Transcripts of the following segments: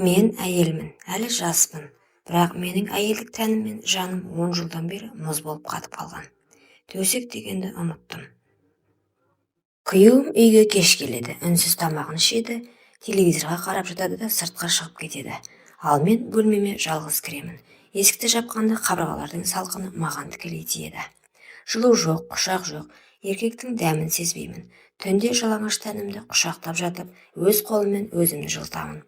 Мен әйелмін, әлі жаспын, бірақ менің әйелдік тәнім мен жаным 10 жылдан бері мұз болып қатып қалған. Төсек дегенді ұмыттым. Күйеуім үйге кеш келеді, үнсіз тамағын ішеді, телевизорға қарап жатады да сыртқа шығып кетеді. Ал мен бөлмеме жалғыз кіремін. Есікті жапқанда қабырғалардың салқыны маған тікелей тиеді. Жылу жоқ, құшақ жоқ, еркектің дәмін сезбеймін. Түнде жалаңаш тәнімді құшақтап жатып, өз қолыммен өзімді жылытамын.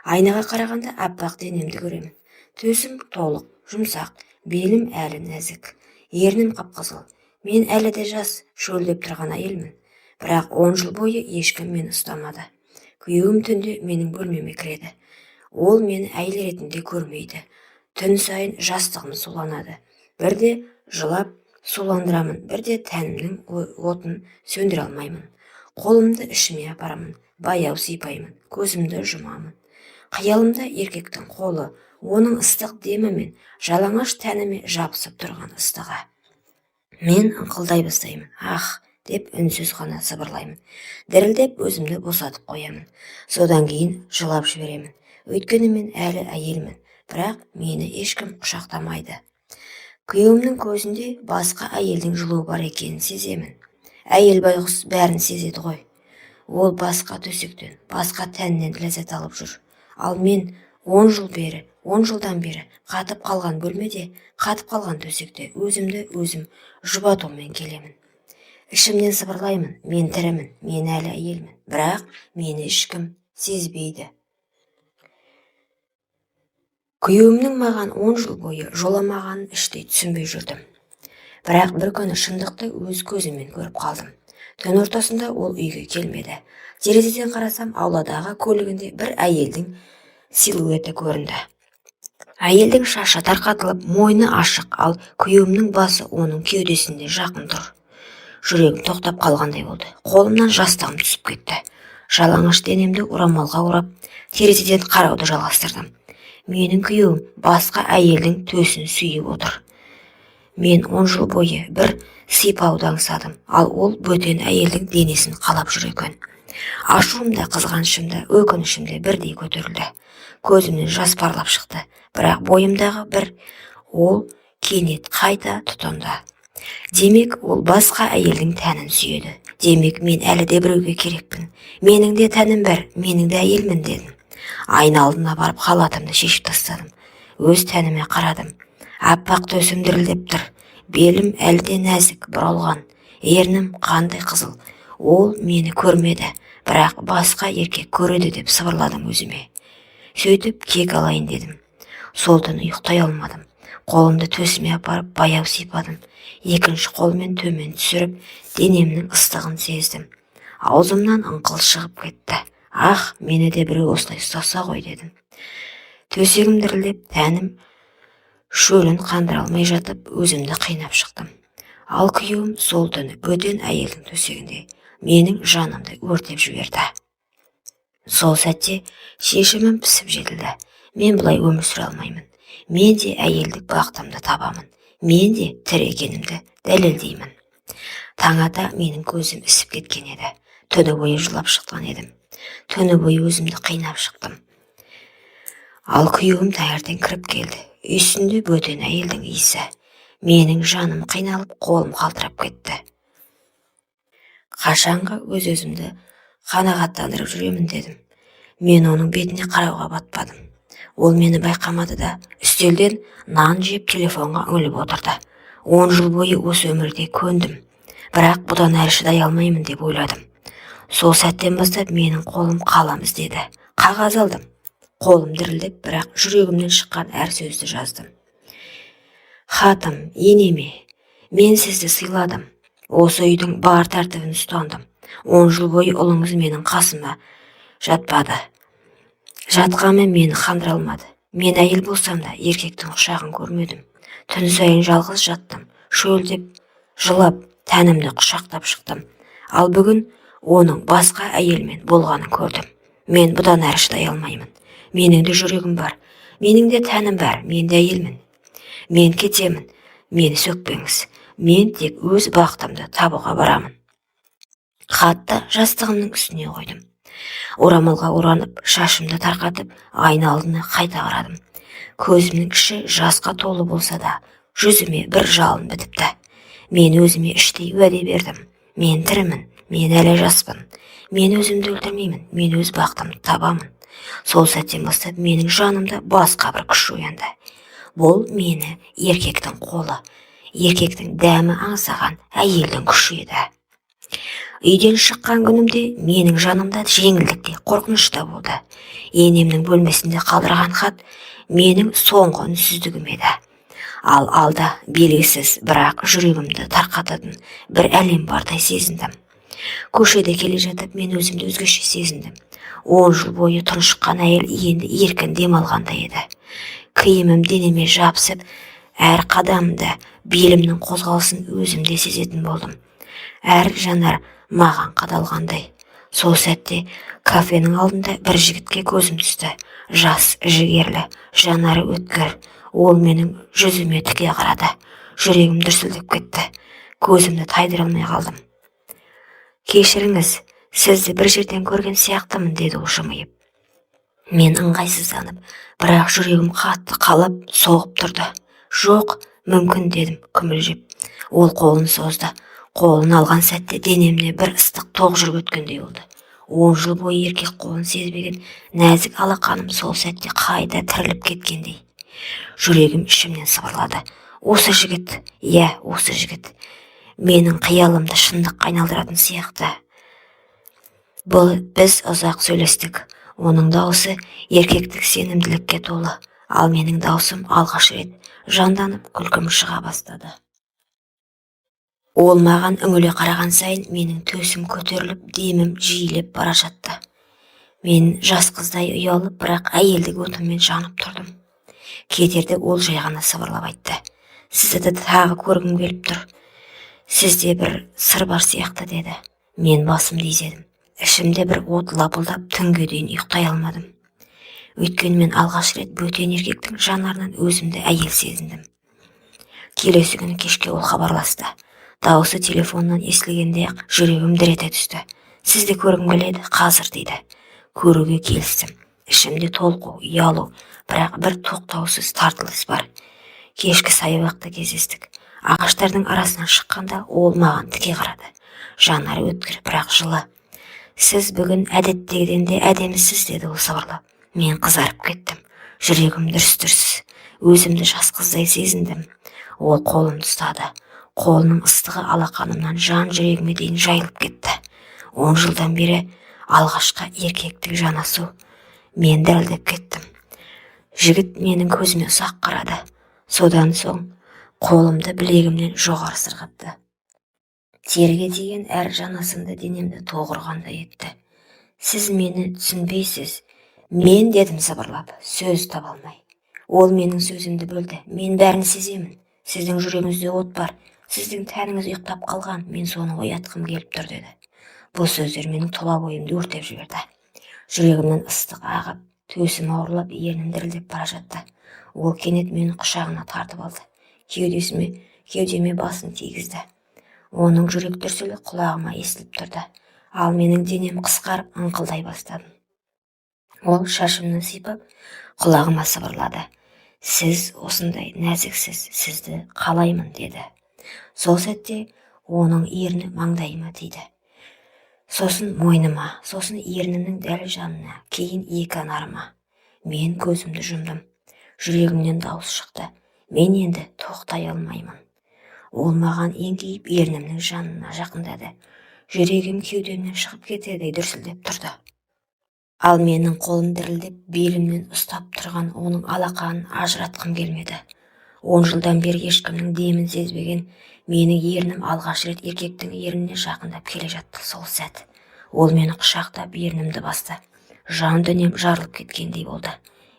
Айнаға қарағанда аппақ денемді көремін. Төсім толық, жұмсақ, белім әлі нәзік. Ернім қып-қызыл. Мен әлі де жас, шөлдеп тұрған әйелмін. Бірақ 10 жыл бойы ешкім мені ұстамады. Күйеуім түнде менің бөлмеме кіреді. Ол мені әйел ретінде көрмейді. Түн сайын жастығым суланады. Бірде жылап суландырамын, бірде тәнімнің отын сөндіре алмаймын. Қолымды ішіме апарамын, баяу сипаймын, көзімді жұмамын. Қиялымда еркектің қолы, оның ыстық демі мен жалаңаш тәніме жабысып тұрған ыстығы. Мен ыңқылдай бастаймын. Деп үнсіз ғана сыбырлаймын. Дірілдеп өзімді босатып қоямын. Содан кейін жылап жіберемін. Өйткені мен әлі әйелмін, бірақ мені ешкім құшақтамайды. Күйеуімнің көзінде басқа әйелдің жылуы бар екенін сеземін. Әйел байғұс бәрін сезеді ғой. Ол басқа төсектен, басқа тәннен ләззат алып жүр. Ал мен 10 жылдан бері қатып қалған бөлмеде, қатып қалған төсекте өзімді өзім жұбатумен келемін. Ішімнен сыбырлаймын, мен тірімін, мен әлі әйелмін, бірақ мені ешкім сезбейді. Күйеуімнің маған 10 жыл бойы жоламағанын іштей түсінбей жүрдім. Бірақ бір күні шындықты өз көзіммен көріп қалдым. Түн ортасында ол үйге келмеді. Терезеден қарасам, ауладағы көлігінде бір әйелдің силуэті көрінді. Әйелдің шашы тарқатылып, мойны ашық, ал күйеуімнің басы оның кеудесінде жақын тұр. Жүрегім тоқтап қалғандай болды. Қолымнан жастығым түсіп кетті. Жалаңаш денемді орамалға орап, терезеден қарауды жалғастырдым. Менің күйеуім басқа әйелдің төсін сүйіп отыр. Мен 10 жыл бойы бір сипауды аңсадым, ал ол бөтен әйелдің денесін қалап жүр екен. Ашуым да қызғанышым да өкінішім де бірдей көтерілді. Көзімнен жас парлап шықты, бірақ бойымдағы бір ол кенет қайта тұтанды. Демек, ол басқа әйелдің тәнін сүйеді. Демек, мен әлі де біреуге керекпін. Менің де тәнім бар, менің де әйелмін дедім. Айна алдына барып халатымды шешіп тастадым. Өз тәніме қарадым. Аппақ төсім дірілдеп тұр. Белім әлі де нәзік, бұралған. Ернім қандай қызыл. Ол мені көрмеді, бірақ басқа еркек көреді деп сыбырладым өзіме. Сөйтіп кек алайын дедім. Сол түні ұйықтай алмадым. Қолымды төсіме апарып баяу сипадым. Екінші қолмен төмен түсіріп, денемнің ыстығын сездім. Аузымнан ыңқыл шығып кетті. Мені де біреу осылай ұстаса ғой дедім. Төсегім дірілдеп, тәнім шөлін қандыра алмай жатып, өзімді қинап шықтым. Ал күйеуім сол түні бөтен әйелдің төсегінде менің жанымды өртеп жіберді. Сол сәтте шешімім пісіп жетілді. Мен бұлай өмір сүре алмаймын. Мен де әйелдік бақытымды табамын. Мен де тірі екенімді дәлелдеймін. Таң ата менің көзім ісіп кеткен еді. Түні бойы жылап шыққан едім. Түні бойы өзімді қинап шықтым. Ал күйеуім таңертең кіріп келді. Үстінде бөтен әйелдің иісі. Менің жаным қиналып, қолым қалтырап кетті. Қашанғы өз-өзімді қанағаттандырып жүремін дедім. Мен оның бетіне қарауға батпадым. Ол мені байқамады да, үстелден нан жеп телефонға үңіліп отырды. 10 жыл бойы осы өмірде көндім, бірақ бұдан әрі шыдай алмаймын деп ойладым. Сол сәттен бастап менің қолым қалам іздеді. Қағаз алдым. Қолым дірілдеп, бірақ жүрегімнен шыққан әр сөзді жаздым. Хатым, енеме, мен сізді сыйладым. Осы үйдің бар тәртібін ұстандым. 10 жыл бойы ұлыңыз менің қасыма жатпады. Жатқанмен мені қандыра алмады. Мен әйел болсам да еркектің құшағын көрмедім. Түн сайын жалғыз жаттым. Шөлдеп, жылап, тәнімді құшақтап шықтым. Ал бүгін оның басқа әйелмен болғанын көрдім. Мен бұдан әрі шыдай алмаймын. Менің де жүрегім бар. Менің де тәнім бар. Мен де әйелмін. Мен кетемін. Мені сөкпеңіз. Мен тек өз бақытымды табуға барамын. Хатты жастығымның үстіне қойдым. Орамалға оранып, шашымды тарқатып, айна алдына қайта қарадым. Көзімнің іші жасқа толы болса да, жүзіме бір жалын бітіпті. Мен өзіме іштей уәде бердім. Мен тірімін, мен әлі жаспын. Мен өзімді өлтірмеймін, мен өз бақытымды табамын. Сол сәттен бастап менің жанымда басқа бір күш оянды. Бұл мені еркектің қолы, еркектің дәмі аңсаған әйелдің күші еді. Үйден шыққан күнімде менің жанымда жеңілдік те қорқыныш та болды. Енемнің бөлмесінде қалдырған хат менің соңғы үнсіздігім еді. Ал алда белгісіз, бірақ жүрегімді тарқататын бір әлем бардай сезіндім. Көшеде келе жатып мен өзімді өзгеше сезіндім. 10 жыл бойы тұншыққан әйел енді еркін демалғандай еді. Киімім денеме жабысып, әр қадамымда белімнің қозғалысын өзімде сезетін болдым. Әр жанар маған қадалғандай. Сол сәтте кафенің алдында бір жігітке көзім түсті. Жас, жігерлі, жанары өткір. Ол менің жүзіме тіке қарады. Жүрегім дүрсілдеп кетті. Көзімді тайдыра алмай қалдым. Кешіріңіз, сізді бір жерден көрген сияқтымын, деді ол жымиып. Мен ыңғайсызданып, бірақ жүрегім қатты қалап соғып тұрды. Жоқ, мүмкін, дедім күмілжіп. Ол қолын созды. Қолын алған сәтте денемне бір ыстық тоқ жүріп өткендей болды. 10 жыл бойы еркек қолын сезбеген нәзік алақаным сол сәтте қайта тіріліп кеткендей. Жүрегім ішімнен сыбырлады. Осы жігіт, осы жігіт. Менің қиялымды шындыққа айналдыратын сияқты. Біз ұзақ сөйлестік. Оның дауысы еркектік сенімділікке толы, ал менің даусым алғаш рет жанданып күлкім шыға бастады. Ол маған үңіле қараған сайын менің төсім көтеріліп, демім жиілеп бара жатты. Мен жас қыздай ұялып, бірақ әйелдік отыммен жанып тұрдым. Кетерде ол жай ғана сыбырлап айтты. Сізді тағы көргім келіп тұр. Сізде бір сыр бар сияқты, деді. Мен басымды изедім. Ішімде бір от лапылдап, түнге дейін ұйықтай алмадым. Өйткені мен алғаш рет бөтен еркектің жанарынан өзімді әйел сезіндім. Келесі күні кешке ол хабарласты. Дауысы телефоннан естілгенде-ақ жүрегім дір ете түсті. Сізді көргім келеді, қазір, дейді. Көруге келістім. Ішімде толқу, ұялу, бірақ бір тоқтаусыз тартылыс бар. Кешкі саябақта кездестік. Ағаштардың арасынан шыққанда ол маған тіке қарады. Жанары өткір, бірақ жылы. Сіз бүгін әдеттегіден де әдемісіз, деді ол сыбырлап. Мен қызарып кеттім. Жүрегім дүрс-дүрс. Өзімді жас қыздай сезіндім. Ол қолымды ұстады. Қолының ыстығы алақанымнан жан жүрегіме дейін жайылып кетті. 10 жылдан бері алғашқы еркектік жанасу. Мен дірілдеп кеттім. Жігіт менің көзіме ұсақ қарады. Содан соң қолымды білегімнен жоғары сырғатты. Терге тиген әр жанасымды денемді тоғырғандай етті. Сіз мені түсінбейсіз. Мен, дедім сыбырлап, сөз таба алмай. Ол менің сөзімді бөлді. Мен бәрін сеземін. Сіздің жүрегіңізде от бар. Сіздің тәніңіз ұйықтап қалған. Мен соны оятқым келіп тұр, деді. Бұл сөздер менің тұла бойымды өртеп жіберді. Жүрегімнен ыстық ағып, төсім ауырлап, ернім дірілдеп бара жатты. Ол кенет мені құшағына тартып алды. Кеудеме басын тигізді. Оның жүрек дүрсілі құлағыма естіліп тұрды. Ал менің денем қысқарып ыңқылдай бастадым. Ол шашымнан сипап, құлағыма сыбырлады. Сіз осындай нәзіксіз, сізді қалаймын, деді. Сол сәтте оның ерні маңдайыма тиді. Сосын мойныма, сосын ернімнің дәл жанына, кейін екі анарыма. Мен көзімді жұмдым. Жүрегімнен дауыс шықты. Мен енді тоқтай алмаймын. Ол маған еңкейіп ернімнің жанына жақындады. Жүрегім кеудемнен шығып кетердей дүрсілдеп тұрды. Ал менің қолым дірілдеп, белімнен ұстап тұрған оның алақанын ажыратқым келмеді. 10 жылдан бері ешкімнің демін сезбеген менің ернім алғаш рет еркектің ерніне жақындап келе жатты. Сол сәт ол мені құшақтап ернімді басты. Жан дүнием жарылып кеткендей болды.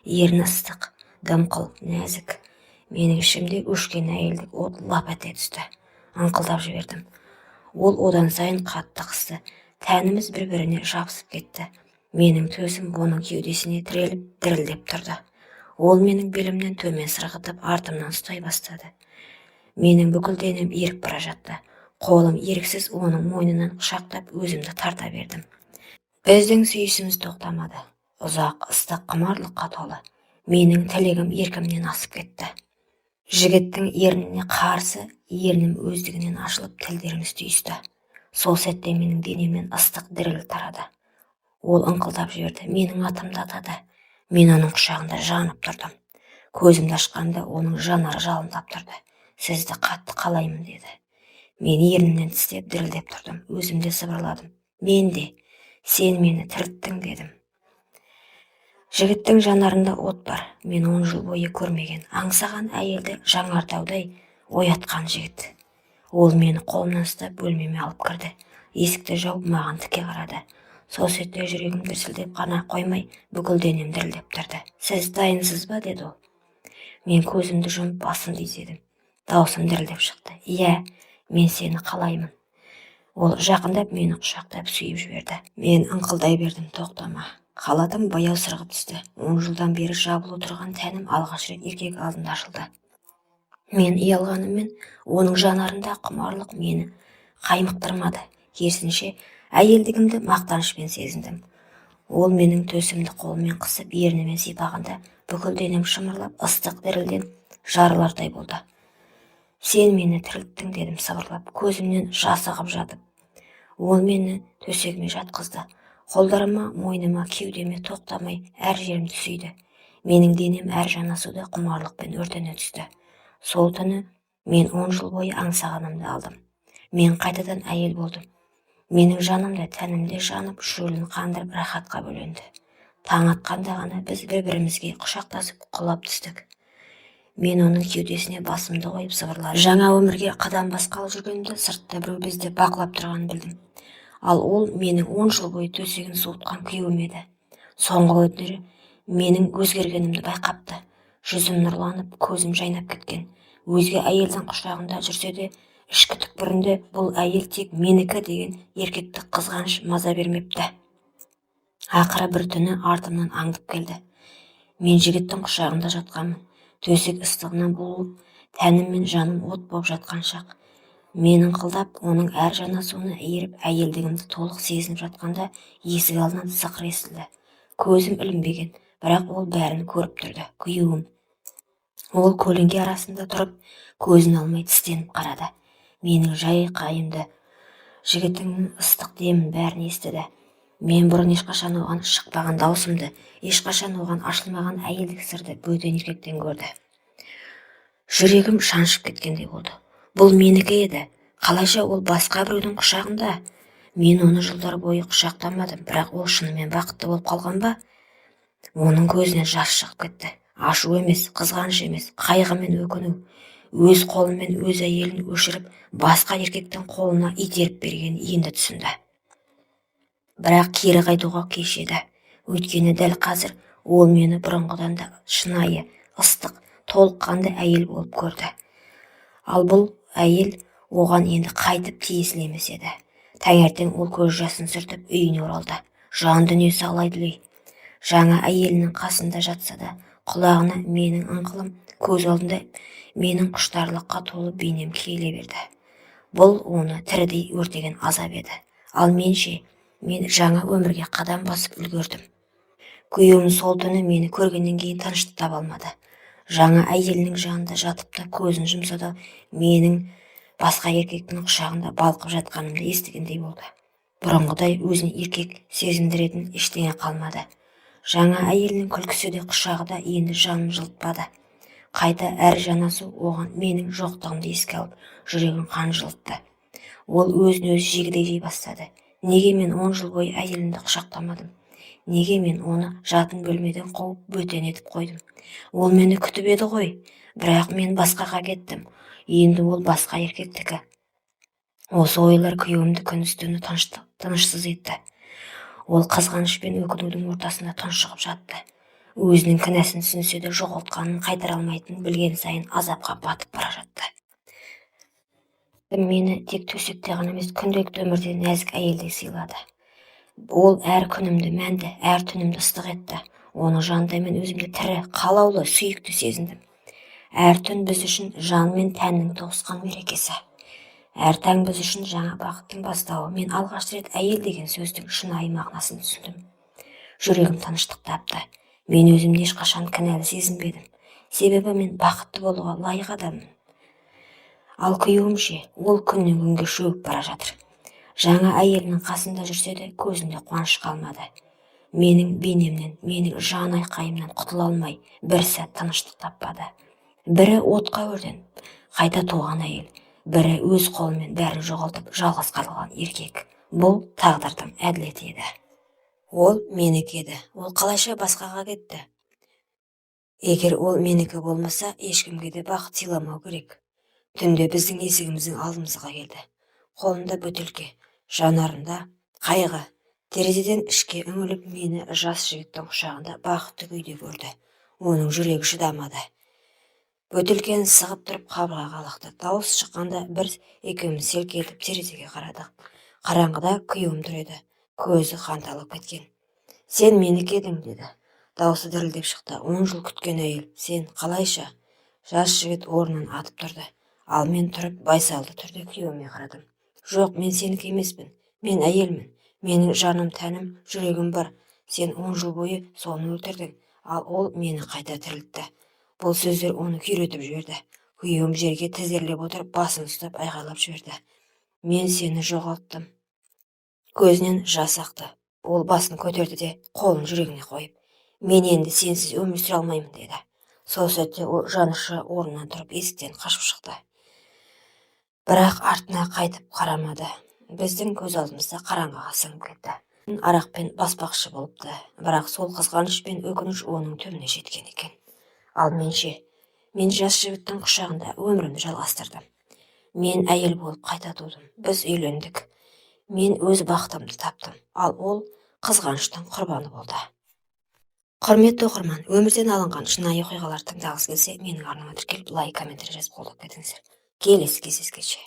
Ерні ыстық, дымқыл, нәзік. Менің ішімде өшкен әйелдік от лап ете түсті. Ыңқылдап жібердім. Ол одан сайын қатты қысты. Тәніміз бір-біріне жабысып кетті. Менің төсім оның кеудесіне тіреліп, дірілдеп тұрды. Ол менің белімнен төмен сырғытып, артымнан ұстай бастады. Менің бүкіл денем еріп бара жатты. Қолым еріксіз оның мойнынан құшақтап, өзімді тарта бердім. Біздің сүйісіміз тоқтамады. Ұзақ, ыстық құмарлыққа толы. Менің тілегім еркімнен асып кетті. Жігіттің ерніне қарсы, ернім өздігінен ашылып, тілдеріміз түйісті. Сол сәтте менің денемнен ыстық діріл тарады. Ол ыңқылдап жіберді. Менің атымды атады. Мен оның құшағында жанып тұрдым. Көзімді ашқанда оның жанары жалындап тұрды. Сізді қатты қалаймын деді. Мен ернімнен тістеп дірілдеп тұрдым. Өзімде сыбырладым. Мен де, сен мені тірілттің дедім. Жігіттің жанарында от бар. Мен 10 жыл бойы көрмеген, аңсаған әйелді жаңартаудай оятқан жігіт. Ол мені қолымнан ұстап бөлмеме алып кірді. Есікті жауып маған тіке қарады. Сол сәтте жүрегім дүрсілдеп қана қоймай, бүкіл денем дірілдеп тұрды. Сіз дайынсыз ба деді ол. Мен көзімді жұмып басымды изедім. Даусым дірілдеп шықты. Иә, мен сені қалаймын. Ол жақындап мені құшақтап сүйіп жіберді. Мен ыңқылдай бердім, тоқтама. Халатым баяу сырғып түсті. 10 жылдан бері жабылып отырған тәнім алғаш рет еркек алдында ашылды. Мен ұялғаныммен оның жанарында құмарлық мені қаймықтырмады. Керісінше, әйелдігімді мақтанышпен сезіндім. Ол менің төсімді қолымен қысып, ернімен сипағанда бүкіл денем шымырлап, ыстық дірілден жарылардай болды. Сен мені тірілттің дедім сыбырлап, көзімнен жас ағып жатып. Ол мені төсегіме жатқызды. Қолдарыма, мойныма, кеудеме тоқтамай әр жерімді сүйді. Менің денем әр жанасуда құмарлықпен өртене түсті. Сол түні мен 10 жыл бойы аңсағанымды алдым. Мен қайтадан әйел болдым. Менің жанымда, тәнімде жанып, шөлін қандырып рахатқа бөленді. Таң атқанда ғана біз бір-бірімізге құшақтасып құлап түстік. Мен оның кеудесіне басымды қойып сыбырладым. Жаңа өмірге қадам басқалы жүргенімді сыртта біреу бізді бақылап тұрғанын білдім. Ал ол менің 10 жыл бойы төсегін суытқан күйеуім еді. Соңғы күндері менің өзгергенімді байқапты. Жүзім нұрланып, көзім жайнап кеткен. Өзге әйелдің құшағында жүрсе де, ішкі түкпірінде бұл әйел тек менікі деген еркектік қызғаныш маза бермепті. Ақыры бір түні артымнан аңдып келді. Мен жігіттің құшағында жатқанмын. Төсек ыстығынан буылып, тәнім мен жаным от болып жатқан шақ. Мен ыңқылдап, оның әр жанасуына иіріп, әйелдігімді толық сезініп жатқанда есік алдынан сықыр естілді. Көзім ілінбеген, бірақ ол бәрін көріп тұрды. Күйеуім. Ол көлеңке арасында тұрып, көзін алмай тістеніп қарады. Менің жай қайымды, жігітіңнің ыстық демін бәрін естіді. Мен бұрын ешқашан оған шықпаған даусымды, ешқашан оған ашылмаған әйелдік сырды бөтен еркектен көрді. Жүрегім шаншып кеткендей болды. Бұл менікі еді. Қалайша ол басқа біреудің құшағында? Мен оны жылдар бойы құшақтамадым, бірақ ол шынымен бақытты болып қалған ба? Оның көзінен жас шығып кетті. Ашу емес, қызғаныш емес, қайғы мен өкіну. Өз қолымен өз әйелін өшіріп, басқа еркектің қолына итеріп берген енді түсінді. Бірақ кері қайтуға кеш еді. Өйткені дәл қазір ол мені бұрынғыдан да шынайы, ыстық, толыққанды әйел болып көрді. Ал бұл әйел оған енді қайтып тиесілі емес еді. Таңертең ол көз жасын сүртіп үйіне оралды. Жан дүниесі алай-дүлей. Жаңа әйелінің қасында жатса да, құлағына менің ыңқылым, көз алдында менің құштарлыққа толы бейнем келе берді. Бұл оны тірідей өртеген азап еді. Ал менше, мен жаңа өмірге қадам басып үлгердім. Күйеуім сол түні мені көргеннен кейін тыныштық таба алмады. Жаңа әйелінің жанында жатып та көзін жұмса да, менің басқа еркектің құшағында балқып жатқанымды естігендей болды. Бұрынғыдай өзін еркек сезіндіретін ештеңе қалмады. Жаңа әйелінің күлкісі де құшағы да енді жанын жылытпады. Қайта әр жанасу оған менің жоқтығымды еске алып, жүрегін қан жылытты. Ол өзін-өзі жегідей жей бастады. Неге мен 10 жыл бойы әйелімді құшақтамадым? Неге мен оны жатын бөлмеден қуып бөтен етіп қойдым? Ол мені күтіп еді ғой, бірақ мен басқаға кеттім. Енді ол басқа еркектікі. Осы ойлар күйеуімді күндіз-түні тынышсыз етті. Ол қызғаныш пен өкінудің ортасында тұншығып жатты. Өзінің кінәсін түсінсе де жоғалтқанын қайтара алмайтынын білген сайын азапқа батып бара жатты. Мені тек төсекте ғана емес, күнделікті өмірде нәзік әйелдей сыйлады. Ол әр күнімді мәнді, әр түнімді ыстық етті. Оның жанында мен өзімді тірі, қалаулы, сүйікті сезіндім. Әр түн біз үшін жан мен тәннің тоғысқан мерекесі. Әр таң біз үшін жаңа бақыттың бастауы. Мен алғаш рет әйел деген сөздің шынайы мағынасын түсіндім. Жүрегім тыныштық тапты. Мен өзімді ешқашан кінәлі сезінбедім. Себебі мен бақытты болуға лайық адаммын. Ал күйеуім ше, ол күннен күнге шөгіп бара жатыр. Жаңа әйелінің қасында жүрсе де көзінде қуаныш қалмады. Менің бейнемнен, менің жан айқайымнан құтыла алмай, бір сәт тыныштық таппады. Бірі отқа өртеніп, қайта туған әйел, бірі өз қолымен бәрін жоғалтып, жалғыз қалған еркек. Бұл тағдырдың әділеті еді. Ол менікі еді. Ол қалайша басқаға кетті? Егер ол менікі болмаса, ешкімге де бақыт сыйламау керек. Түнде біздің есігіміздің алдымызға келді. Қолында бөтелке, жанарында қайғы. Терезеден ішке үңіліп мені жас жігіттің құшағында бақытты күйде көрді. Оның жүрегі шыдамады. Бөтелкені сығып тұрып қабырғаға лақты. Дауыс шыққанда бір екеуміз селк етіп терезеге қарадық. Қараңғыда күйеуім тұр еді. Көзі қанталап кеткен. Сен менікі едің, деді. Даусы дірілдеп шықты. 10 жыл күткен әйел. Сен қалайша? Жас жігіт орнынан атып тұрды. Ал мен тұрып байсалды түрде күйеуіме қарадым. Жоқ, мен сенікі емеспін. Мен әйелмін. Менің жаным, тәнім, жүрегім бар. Сен 10 жыл бойы соны өлтірдің, ал ол мені қайта тірілтті. Бұл сөздер оны күйретіп жіберді. Күйеуім жерге тізерлеп отырып, басын ұстап айғайлап жіберді. Мен сені жоғалттым. Көзінен жас ақты. Ол басын көтерді де қолын жүрегіне қойып, мен енді сенсіз өмір сүре алмаймын, деді. Сол сәтте ол жанұшы орнынан тұрып есіктен қашып шықты. Бірақ артына қайтып қарамады. Біздің көз алдымызда қараңғыға сіңіп кетті. Арақпен баспақшы болыпты, бірақ сол қызғаныш пен өкініш оның түбіне жеткен екен. Ал менше, мен жас жігіттің құшағында өмірімді жалғастырдым. Мен әйел болып қайта тудым. Біз үйлендік. Мен өз бақытымды таптым, ал ол қызғаныштың құрбаны болды. Құрметті оқырман, өмірден алынған шынайы оқиғаларды тыңдағыңыз келсе, менің арнама тіркеліп лайк, комментарий жазып қолдап кетіңіздер. Келесі кездескенше.